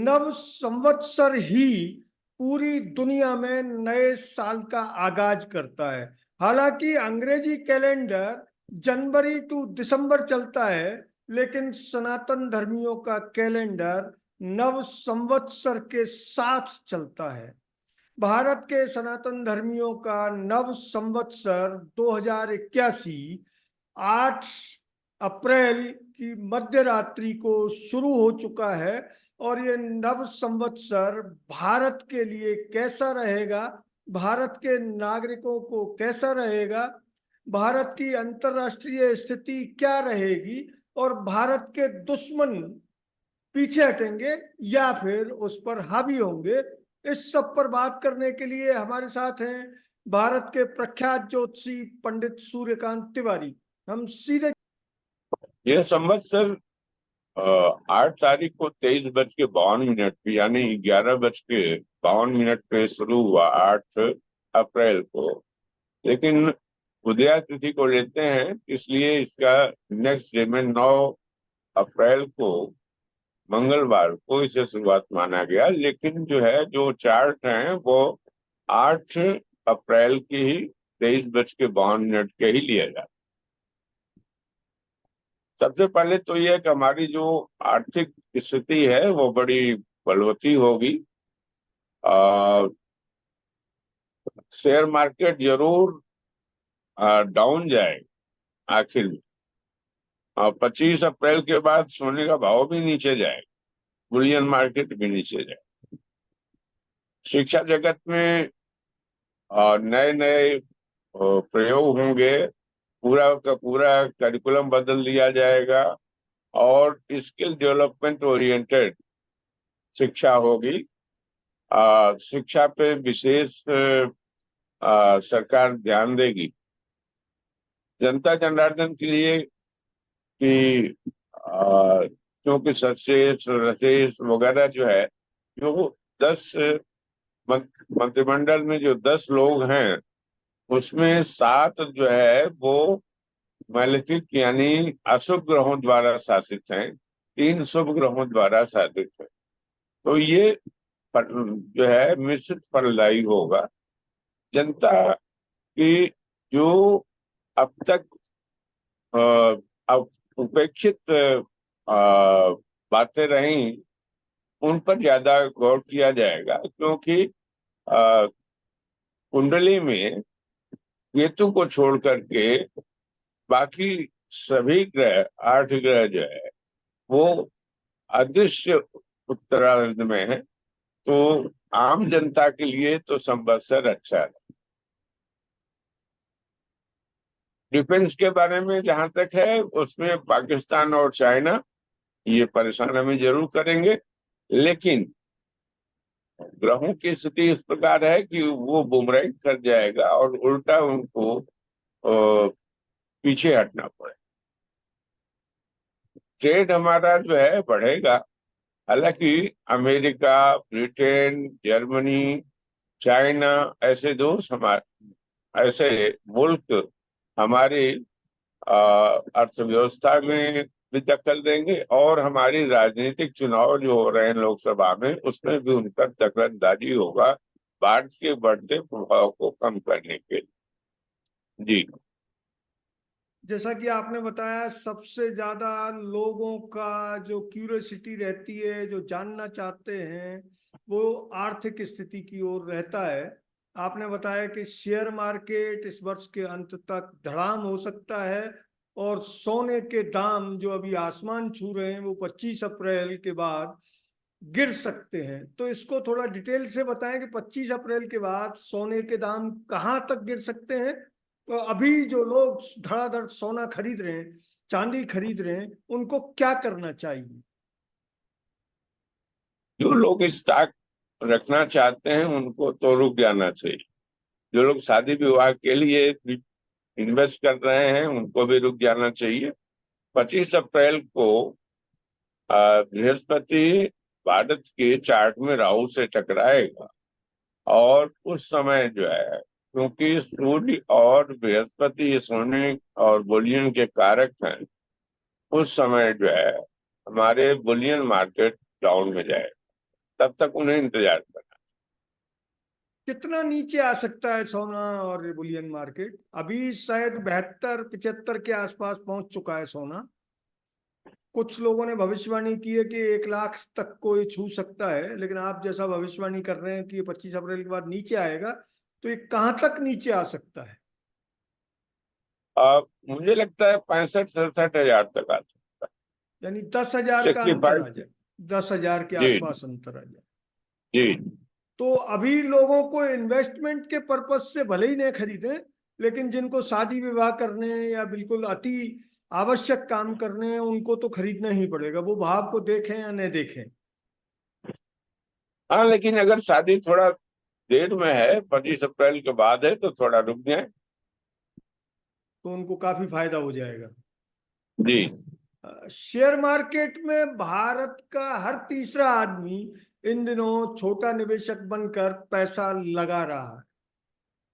नव संवत्सर ही पूरी दुनिया में नए साल का आगाज करता है। हालांकि अंग्रेजी कैलेंडर जनवरी टू दिसंबर चलता है, लेकिन सनातन धर्मियों का कैलेंडर नव संवत्सर के साथ चलता है। भारत के सनातन धर्मियों का नव संवत्सर 2081 8 अप्रैल की मध्य रात्रि को शुरू हो चुका है। और ये नव संवत्सर भारत के लिए कैसा रहेगा, भारत के नागरिकों को कैसा रहेगा, भारत की अंतर्राष्ट्रीय स्थिति क्या रहेगी, और भारत के दुश्मन पीछे हटेंगे या फिर उस पर हावी होंगे, इस सब पर बात करने के लिए हमारे साथ हैं भारत के प्रख्यात ज्योतिषी पंडित सूर्यकांत तिवारी। हम सीधे यह संवत्सर 8 तारीख को 23:52 पे यानी 11:52 पे शुरू हुआ 8 अप्रैल को। लेकिन उदया तिथि को लेते हैं, इसलिए इसका नेक्स्ट डे में 9 अप्रैल को मंगलवार को इसे शुरुआत माना गया। लेकिन जो चार्ट हैं वो 8 अप्रैल की ही 23:52 के ही लिया जाता। सबसे पहले तो यह कि हमारी जो आर्थिक स्थिति है वो बड़ी बलवती होगी। शेयर मार्केट जरूर डाउन जाए आखिर में। 25 अप्रैल के बाद सोने का भाव भी नीचे जाए, बुलियन मार्केट भी नीचे जाए। शिक्षा जगत में नए नए प्रयोग होंगे, पूरा का पूरा करिकुलम बदल दिया जाएगा और स्किल डेवलपमेंट ओरिएंटेड शिक्षा होगी। शिक्षा पे विशेष सरकार ध्यान देगी। जनता जनार्दन के लिए कि क्योंकि सचेश रसेश वगैरह जो 10 मंत्रिमंडल में जो 10 लोग हैं उसमें 7 वो मैलेफिक यानी अशुभ ग्रहों द्वारा शासित हैं, 3 शुभ ग्रहों द्वारा शासित हैं। तो ये मिश्रित फलदायी होगा। जनता की जो अब तक उपेक्षित बातें रही उन पर ज्यादा गौर किया जाएगा, क्योंकि कुंडली में केतु को छोड़ करके बाकी सभी ग्रह 8 ग्रह वो अदृश्य उत्तरार्ध में है। तो आम जनता के लिए तो संवत्सर अच्छा है। डिफेंस के बारे में जहां तक है, उसमें पाकिस्तान और चाइना ये परेशान हमें जरूर करेंगे, लेकिन ग्रहों की स्थिति इस प्रकार है कि वो बुमरैंग कर जाएगा और उल्टा उनको पीछे हटना पड़े। ट्रेड हमारा बढ़ेगा। हालांकि अमेरिका, ब्रिटेन, जर्मनी, चाइना ऐसे ऐसे मुल्क हमारी अर्थव्यवस्था में भी दखल देंगे और हमारी राजनीतिक चुनाव जो हो रहे हैं लोकसभा में उसमें भी उनका दखलंदाजी होगा, भारत के बढ़ते प्रभाव को कम करने के लिए। जी, जैसा कि आपने बताया, सबसे ज्यादा लोगों का जो क्यूरियोसिटी रहती है, जो जानना चाहते हैं, वो आर्थिक स्थिति की ओर रहता है। आपने बताया कि शेयर मार्केट इस वर्ष के अंत तक धड़ाम हो सकता है और सोने के दाम जो अभी आसमान छू रहे हैं वो 25 अप्रैल के बाद गिर सकते हैं। तो इसको थोड़ा डिटेल से बताएं कि 25 अप्रैल के बाद सोने के दाम कहाँ तक गिर सकते हैं। तो अभी जो लोग धड़ाधड़ सोना खरीद रहे हैं, चांदी खरीद रहे हैं, उनको क्या करना चाहिए? जो लोग स्टॉक रखना चाहते हैं उनको तो रुक जाना चाहिए। जो लोग शादी विवाह के लिए इन्वेस्ट कर रहे हैं उनको भी रुक जाना चाहिए। 25 अप्रैल को बृहस्पति भारत के चार्ट में राहु से टकराएगा और उस समय क्योंकि सूर्य और बृहस्पति ये सोने और बुलियन के कारक हैं, उस समय हमारे बुलियन मार्केट डाउन में जाएगा। तब तक उन्हें इंतजार करना। कितना नीचे आ सकता है सोना और बुलियन मार्केट? अभी शायद 72-75 के आसपास पहुंच चुका है सोना। कुछ लोगों ने भविष्यवाणी की है कि 1 लाख तक को ये छू सकता है, लेकिन आप जैसा भविष्यवाणी कर रहे हैं कि ये 25 अप्रैल के बाद नीचे आएगा, तो ये कहां तक नीचे आ सकता है? मुझे लगता है 65-67 हजार तक आ सकता यानी 10,000 है। का अंतर आ 65। जाए, 10,000 के जी आसपास अंतर आ जाए। जी। तो अभी लोगों को इन्वेस्टमेंट के पर्पज से भले ही नहीं खरीदें, लेकिन जिनको शादी विवाह करने हैं या बिल्कुल अति आवश्यक काम करने हैं, उनको तो खरीदना ही पड़ेगा, वो भाव को देखें या नहीं देखें। हाँ, लेकिन अगर शादी थोड़ा देर में है, 25 अप्रैल के बाद है, तो थोड़ा रुक जाए। तो उनको काफी फायदा हो जाएगा। जी। शेयर मार्केट में भारत का हर तीसरा आदमी इन दिनों छोटा निवेशक बनकर पैसा लगा रहा है।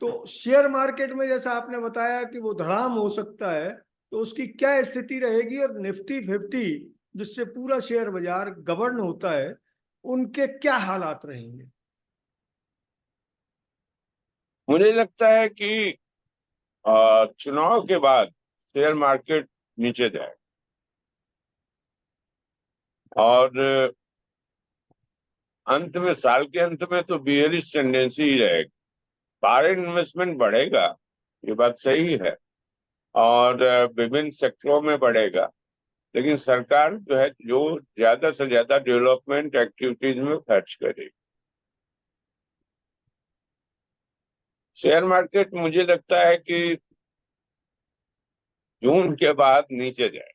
तो शेयर मार्केट में जैसा आपने बताया कि वो धड़ाम हो सकता है, तो उसकी क्या स्थिति रहेगी? और निफ्टी 50 जिससे पूरा शेयर बाजार गवर्न होता है, उनके क्या हालात रहेंगे? मुझे लगता है कि चुनाव के बाद शेयर मार्केट नीचे जाए, और अंत में, साल के अंत में तो बियरिश टेंडेंसी ही रहेगी। फॉरेन इन्वेस्टमेंट बढ़ेगा, ये बात सही है, और विभिन्न सेक्टरों में बढ़ेगा, लेकिन सरकार जो है, जो ज्यादा से ज्यादा डेवलपमेंट एक्टिविटीज में खर्च करेगी। शेयर मार्केट मुझे लगता है कि जून के बाद नीचे जाए।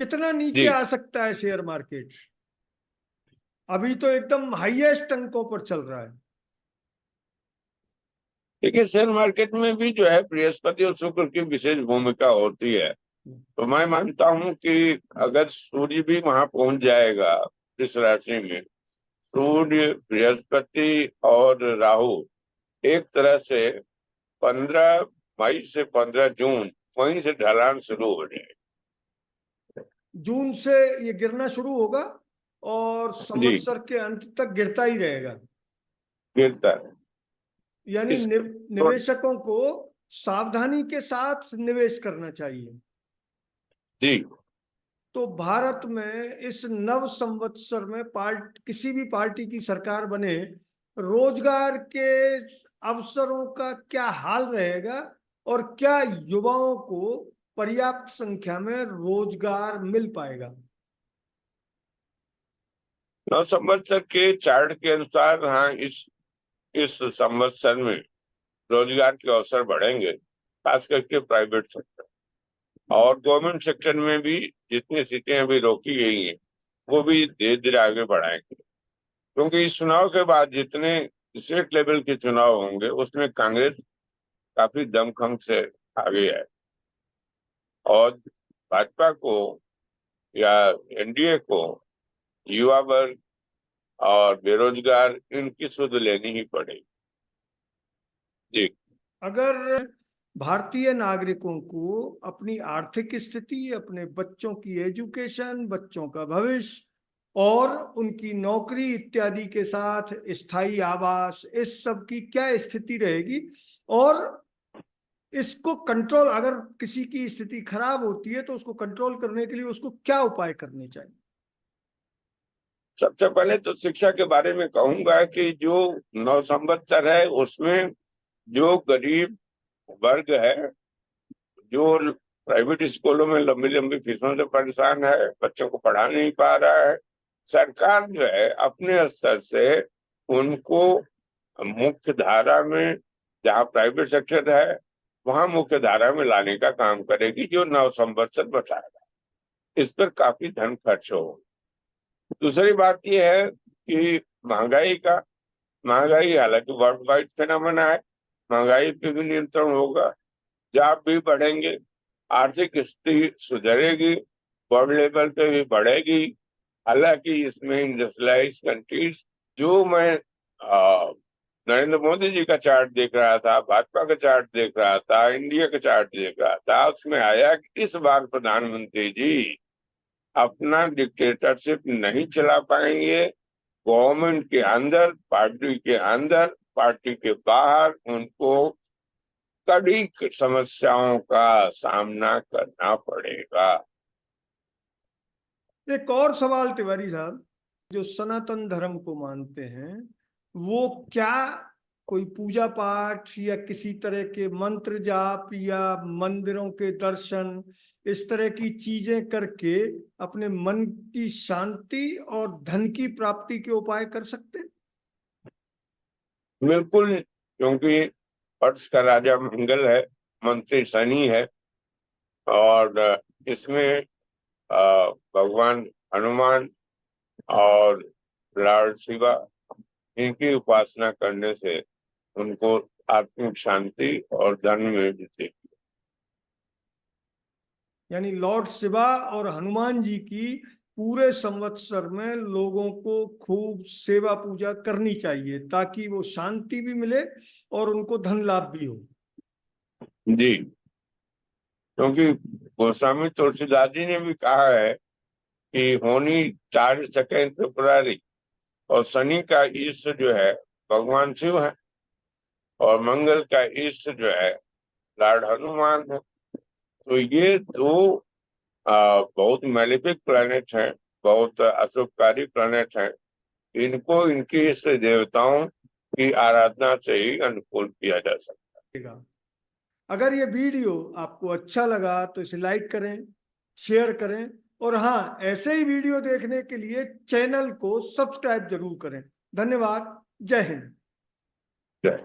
कितना नीचे जी। आ सकता है शेयर मार्केट? अभी तो एकदम हाईएस्ट अंकों पर चल रहा है। देखिए, शेयर मार्केट में भी जो है बृहस्पति और शुक्र की विशेष भूमिका होती है। तो मैं मानता हूं कि अगर सूर्य भी वहां पहुंच जाएगा, इस राशि में, सूर्य, बृहस्पति और राहु, एक तरह से 15 मई से 15 जून, वहीं से ढलान शुरू हो जाएगी। जून से ये गिरना शुरू होगा और जी। संवत्सर के अंत तक गिरता ही रहेगा। गिरता है। यानी इस निवेशकों को सावधानी के साथ निवेश करना चाहिए। जी। तो भारत में इस नव संवत्सर में किसी भी पार्टी की सरकार बने, रोजगार के अवसरों का क्या हाल रहेगा? और क्या युवाओं को पर्याप्त संख्या में रोजगार मिल पाएगा? नव संवत्सर के चार्ट के अनुसार, हाँ, इस संवत्सर में रोजगार के अवसर बढ़ेंगे, खास करके प्राइवेट सेक्टर, और गवर्नमेंट सेक्टर में भी जितनी सीटें अभी रोकी गई हैं, वो भी धीरे धीरे आगे बढ़ाएंगे। क्योंकि इस चुनाव के बाद जितने स्टेट लेवल के चुनाव होंगे, उसमें कांग्रेस काफी दमखम से आगे है, और भाजपा को या एनडीए को युवा वर्ग और बेरोजगार, इनकी सुध लेनी ही पड़ेगी। जी। अगर भारतीय नागरिकों को अपनी आर्थिक स्थिति, अपने बच्चों की एजुकेशन, बच्चों का भविष्य और उनकी नौकरी इत्यादि के साथ स्थायी आवास, इस सब की क्या स्थिति रहेगी? और इसको कंट्रोल, अगर किसी की स्थिति खराब होती है तो उसको कंट्रोल करने के लिए उसको क्या उपाय करने चाहिए? सबसे पहले तो शिक्षा के बारे में कहूंगा कि जो नव संवत्सर है, उसमें जो गरीब वर्ग है, जो प्राइवेट स्कूलों में लंबी लंबी फीसों से परेशान है, बच्चों को पढ़ा नहीं पा रहा है, सरकार जो है अपने स्तर से उनको मुख्य धारा में, जहाँ प्राइवेट सेक्टर है, वहां मुख्य धारा में लाने का काम करेगी, जो नव संवत्सर बताएगा। इस पर काफी धन खर्च हो। दूसरी बात यह है कि महंगाई हालांकि वर्ल्ड वाइड फिनोमेना है, महंगाई पे भी नियंत्रण होगा, जॉब भी बढ़ेंगे, आर्थिक स्थिति सुधरेगी, वर्ल्ड लेवल पे भी बढ़ेगी। हालांकि इसमें इंडस्ट्रियलाइज कंट्रीज, जो मैं नरेंद्र मोदी जी का चार्ट देख रहा था, भाजपा का चार्ट देख रहा था, इंडिया का चार्ट देख रहा था, उसमें आया कि इस बार प्रधानमंत्री जी अपना डिक्टेटरशिप नहीं चला पाएंगे। गवर्नमेंट के अंदर, पार्टी के अंदर, पार्टी के बाहर उनको कड़ी समस्याओं का सामना करना पड़ेगा। एक और सवाल तिवारी साहब, जो सनातन धर्म को मानते हैं वो क्या कोई पूजा पाठ या किसी तरह के मंत्र जाप या मंदिरों के दर्शन इस तरह की चीजें करके अपने मन की शांति और धन की प्राप्ति के उपाय कर सकते हैं? बिल्कुल, क्योंकि वर्ष का राजा मंगल है, मंत्री शनि है, और इसमें भगवान हनुमान और लॉर्ड शिवा, इनकी उपासना करने से उनको आत्मिक शांति और धन में मिलती। यानी लॉर्ड शिवा और हनुमान जी की पूरे संवत्सर में लोगों को खूब सेवा पूजा करनी चाहिए ताकि वो शांति भी मिले और उनको धन लाभ भी हो। जी, क्योंकि गोस्वामी तुलसीदास जी ने भी कहा है कि होनी 4 सेकंड टेम्पररी, और शनि का ईष्ट जो है भगवान शिव है, और मंगल का ईष्ट जो है लॉर्ड हनुमान है। तो ये दो बहुत मैलेफिक प्लैनेट हैं, बहुत अशुभकारी प्लैनेट हैं। इनको इनकी इष्ट देवताओं की आराधना से ही अनुकूल किया जा सकता है। अगर ये वीडियो आपको अच्छा लगा तो इसे लाइक करें, शेयर करें, और हाँ, ऐसे ही वीडियो देखने के लिए चैनल को सब्सक्राइब जरूर करें। धन्यवाद। जय हिंद। है।